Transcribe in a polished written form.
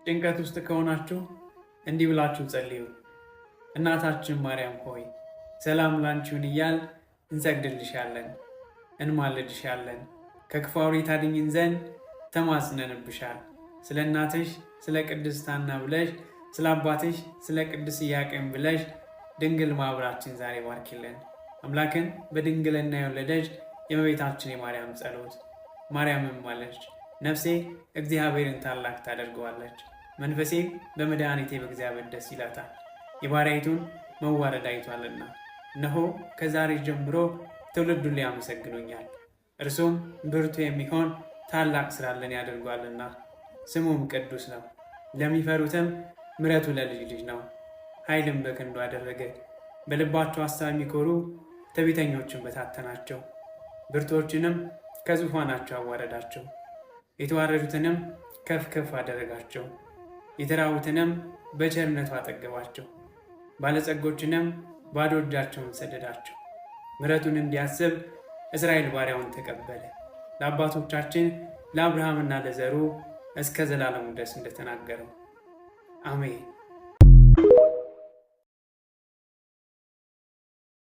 ጭንቀት ውስጥ ከሆናችሁ እንዲህ ብላችሁ ጸልዩ። እናታችን ማርያም ሆይ ሰላም ላንቺ ይሁን እያል እንሰግድልሻለን፣ እንማልድሻለን። ከክፉ አውሬ ታድኝን ዘንድ ተማጽነንብሻል። ስለ እናትሽ ስለ ቅድስት ሐና ብለሽ፣ ስለ አባትሽ ስለ ቅዱስ ኢያቄም ብለሽ ድንግል ማኅበራችን ዛሬ ባርኪልን። አምላክን በድንግልና የወለደች የእመቤታችን የማርያም ጸሎት። ማርያምን ማለች፣ ነፍሴ እግዚአብሔርን ታላቅ ታደርገዋለች፣ መንፈሴ በመድኃኒቴ በእግዚአብሔር ደስ ይላታል፣ የባሪያይቱን መዋረድ አይቷልና። እነሆ ከዛሬ ጀምሮ ትውልድ ሁሉ ያመሰግኑኛል። እርሱም ብርቱ የሚሆን ታላቅ ሥራን ያደርጓልና። ስሙም ቅዱስ ነው። ለሚፈሩትም ምሕረቱ ለልጅ ልጅ ነው። ኃይልም በክንዱ አደረገ። በልባቸው ሐሳብ የሚኮሩ ትዕቢተኞችን በታተናቸው። ብርቶችንም ከዙፋናቸው አዋረዳቸው። የተዋረዱትንም ከፍ ከፍ አደረጋቸው። የተራቡትንም በቸርነቱ አጠገባቸው። ባለጸጎችንም ባዶ እጃቸውን ሰደዳቸው። ምሕረቱን እንዲያስብ እስራኤል ባሪያውን ተቀበለ። ለአባቶቻችን ለአብርሃምና ለዘሩ እስከ ዘላለሙ ድረስ እንደተናገረው አሜን።